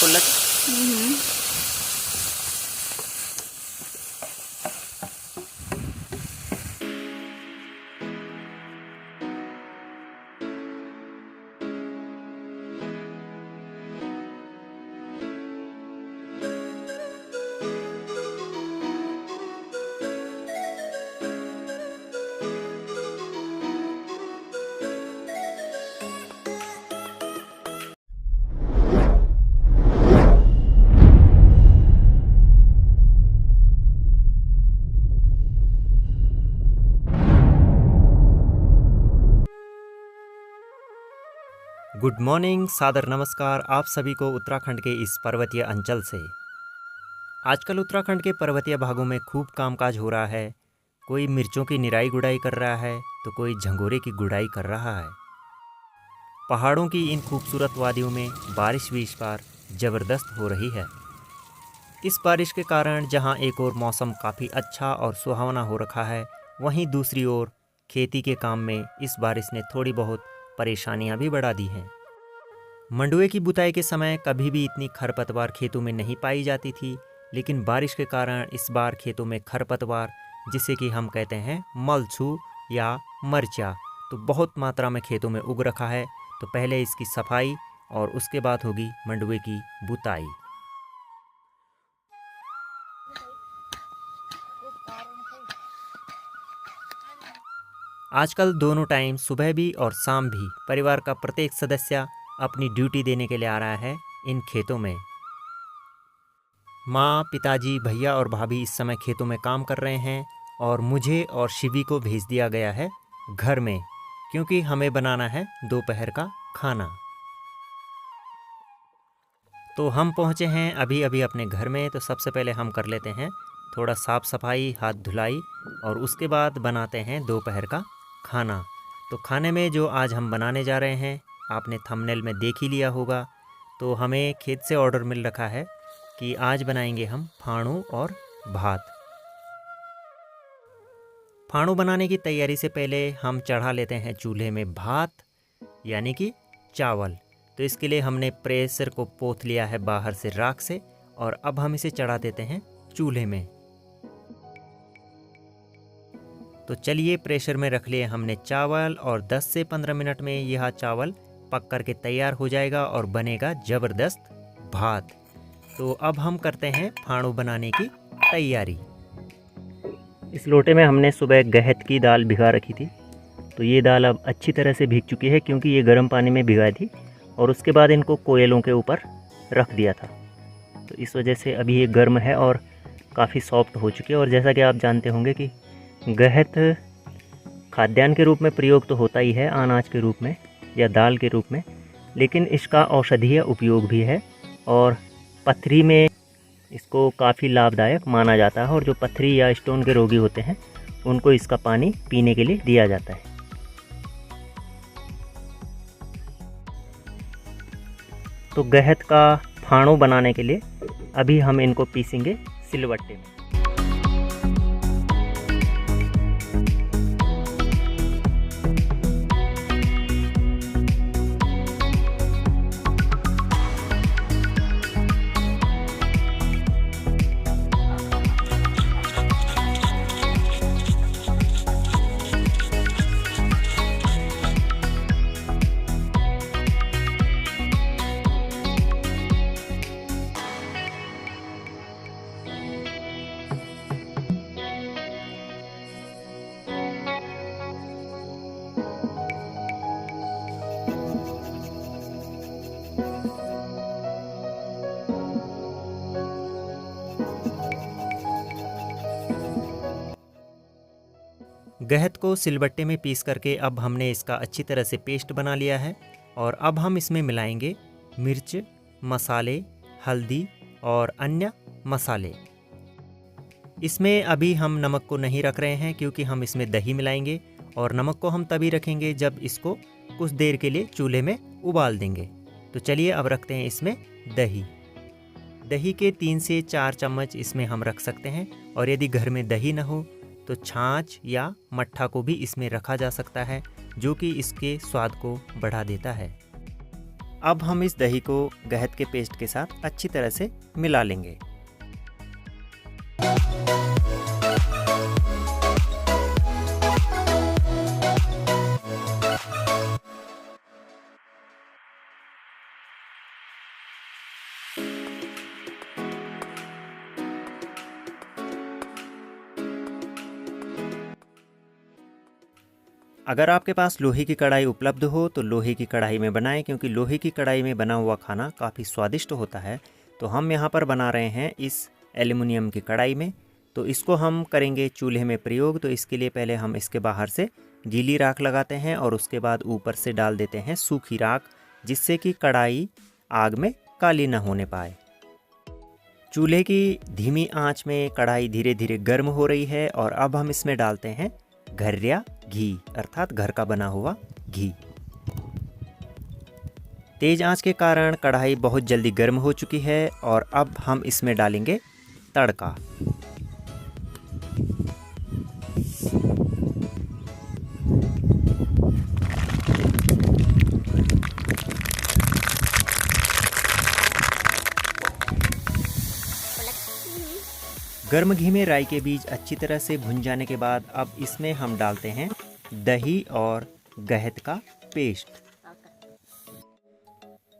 हम्म। Good morning, सादर नमस्कार आप सभी को उत्तराखंड के इस पर्वतीय अंचल से। आजकल उत्तराखंड के पर्वतीय भागों में खूब कामकाज हो रहा है। कोई मिर्चों की निराई गुड़ाई कर रहा है तो कोई झंगोरे की गुड़ाई कर रहा है। पहाड़ों की इन खूबसूरत वादियों में बारिश भी इस बार ज़बरदस्त हो रही है। इस बारिश के कारण जहां एक ओर मौसम काफ़ी अच्छा और सुहावना हो रखा है, वहीं दूसरी ओर खेती के काम में इस बारिश ने थोड़ी बहुत परेशानियां भी बढ़ा दी हैं। मंडुए की बुताई के समय कभी भी इतनी खरपतवार खेतों में नहीं पाई जाती थी, लेकिन बारिश के कारण इस बार खेतों में खरपतवार, जिसे कि हम कहते हैं मलछू या मरचा, तो बहुत मात्रा में खेतों में उग रखा है। तो पहले इसकी सफाई और उसके बाद होगी मंडुए की बुताई। आजकल दोनों टाइम सुबह भी और शाम भी परिवार का प्रत्येक सदस्य अपनी ड्यूटी देने के लिए आ रहा है इन खेतों में। माँ, पिताजी, भैया और भाभी इस समय खेतों में काम कर रहे हैं और मुझे और शिवी को भेज दिया गया है घर में, क्योंकि हमें बनाना है दोपहर का खाना। तो हम पहुँचे हैं अभी अभी अपने घर में। तो सबसे पहले हम कर लेते हैं थोड़ा साफ़ सफाई, हाथ धुलाई, और उसके बाद बनाते हैं दोपहर का खाना। तो खाने में जो आज हम बनाने जा रहे हैं, आपने थंबनेल में देख ही लिया होगा। तो हमें खेत से ऑर्डर मिल रखा है कि आज बनाएंगे हम फाणू और भात। फाणू बनाने की तैयारी से पहले हम चढ़ा लेते हैं चूल्हे में भात, यानी कि चावल। तो इसके लिए हमने प्रेशर को पोंछ लिया है बाहर से राख से, और अब हम इसे चढ़ा देते हैं चूल्हे में। तो चलिए, प्रेशर में रख लिए हमने चावल, और 10 से 15 मिनट में यह चावल पक कर के तैयार हो जाएगा और बनेगा ज़बरदस्त भात। तो अब हम करते हैं फाणू बनाने की तैयारी। इस लोटे में हमने सुबह गहत की दाल भिगा रखी थी। तो ये दाल अब अच्छी तरह से भीग चुकी है, क्योंकि ये गर्म पानी में भिगाई थी और उसके बाद इनको कोयलों के ऊपर रख दिया था। तो इस वजह से अभी ये गर्म है और काफ़ी सॉफ्ट हो चुकी है। और जैसा कि आप जानते होंगे कि गहत खाद्यान्न के रूप में प्रयोग तो होता ही है, अनाज के रूप में या दाल के रूप में, लेकिन इसका औषधीय उपयोग भी है और पथरी में इसको काफ़ी लाभदायक माना जाता है। और जो पथरी या स्टोन के रोगी होते हैं, उनको इसका पानी पीने के लिए दिया जाता है। तो गहत का फाणू बनाने के लिए अभी हम इनको पीसेंगे सिलवट्टे में। गहत को सिलबट्टे में पीस करके अब हमने इसका अच्छी तरह से पेस्ट बना लिया है। और अब हम इसमें मिलाएंगे मिर्च, मसाले, हल्दी और अन्य मसाले। इसमें अभी हम नमक को नहीं रख रहे हैं, क्योंकि हम इसमें दही मिलाएंगे, और नमक को हम तभी रखेंगे जब इसको कुछ देर के लिए चूल्हे में उबाल देंगे। तो चलिए अब रखते हैं इसमें दही। दही के 3 से 4 चम्मच इसमें हम रख सकते हैं, और यदि घर में दही न हो तो छाछ या मट्ठा को भी इसमें रखा जा सकता है, जो कि इसके स्वाद को बढ़ा देता है। अब हम इस दही को गहत के पेस्ट के साथ अच्छी तरह से मिला लेंगे। अगर आपके पास लोहे की कढ़ाई उपलब्ध हो तो लोहे की कढ़ाई में बनाएं, क्योंकि लोहे की कढ़ाई में बना हुआ खाना काफ़ी स्वादिष्ट होता है। तो हम यहाँ पर बना रहे हैं इस एल्युमिनियम की कढ़ाई में, तो इसको हम करेंगे चूल्हे में प्रयोग। तो इसके लिए पहले हम इसके बाहर से गीली राख लगाते हैं और उसके बाद ऊपर से डाल देते हैं सूखी राख, जिससे कि कढ़ाई आग में काली न होने पाए। चूल्हे की धीमी आंच में कढ़ाई धीरे धीरे गर्म हो रही है और अब हम इसमें डालते हैं घर्या घी, अर्थात घर का बना हुआ घी। तेज आंच के कारण कढ़ाई बहुत जल्दी गर्म हो चुकी है और अब हम इसमें डालेंगे तड़का। गर्म घी में राई के बीज अच्छी तरह से भुन जाने के बाद अब इसमें हम डालते हैं दही और गहत का पेस्ट।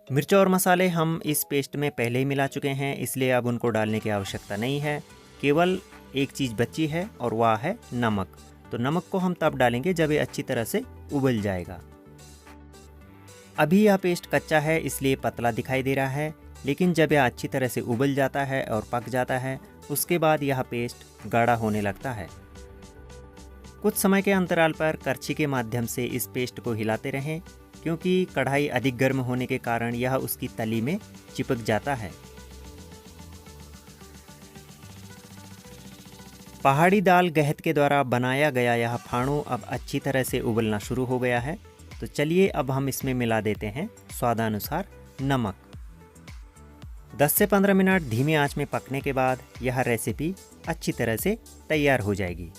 मिर्च और मसाले हम इस पेस्ट में पहले ही मिला चुके हैं, इसलिए अब उनको डालने की आवश्यकता नहीं है। केवल एक चीज़ बची है और वह है नमक। तो नमक को हम तब डालेंगे जब ये अच्छी तरह से उबल जाएगा। अभी यह पेस्ट कच्चा है इसलिए पतला दिखाई दे रहा है, लेकिन जब यह अच्छी तरह से उबल जाता है और पक जाता है उसके बाद यह पेस्ट गाढ़ा होने लगता है। कुछ समय के अंतराल पर करछी के माध्यम से इस पेस्ट को हिलाते रहें, क्योंकि कढ़ाई अधिक गर्म होने के कारण यह उसकी तली में चिपक जाता है। पहाड़ी दाल गहत के द्वारा बनाया गया यह फाणू अब अच्छी तरह से उबलना शुरू हो गया है। तो चलिए अब हम इसमें मिला देते हैं स्वादानुसार नमक। 10 से 15 मिनट धीमी आंच में पकने के बाद यह रेसिपी अच्छी तरह से तैयार हो जाएगी।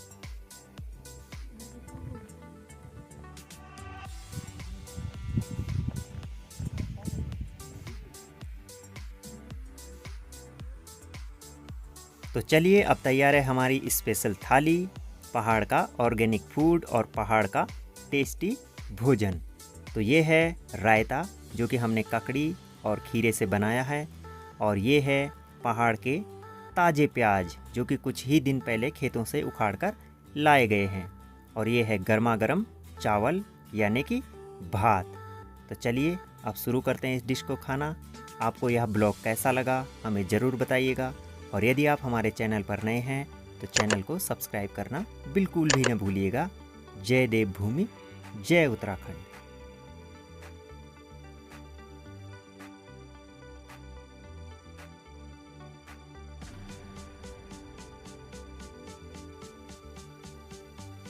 तो चलिए अब तैयार है हमारी स्पेशल थाली, पहाड़ का ऑर्गेनिक फूड और पहाड़ का टेस्टी भोजन। तो ये है रायता जो कि हमने ककड़ी और खीरे से बनाया है, और ये है पहाड़ के ताज़े प्याज जो कि कुछ ही दिन पहले खेतों से उखाड़कर लाए गए हैं, और ये है गर्मा गर्म चावल यानी कि भात। तो चलिए अब शुरू करते हैं इस डिश को खाना। आपको यह ब्लॉग कैसा लगा हमें ज़रूर बताइएगा, और यदि आप हमारे चैनल पर नए हैं तो चैनल को सब्सक्राइब करना बिल्कुल भी न भूलिएगा। जय देवभूमि, जय उत्तराखंड।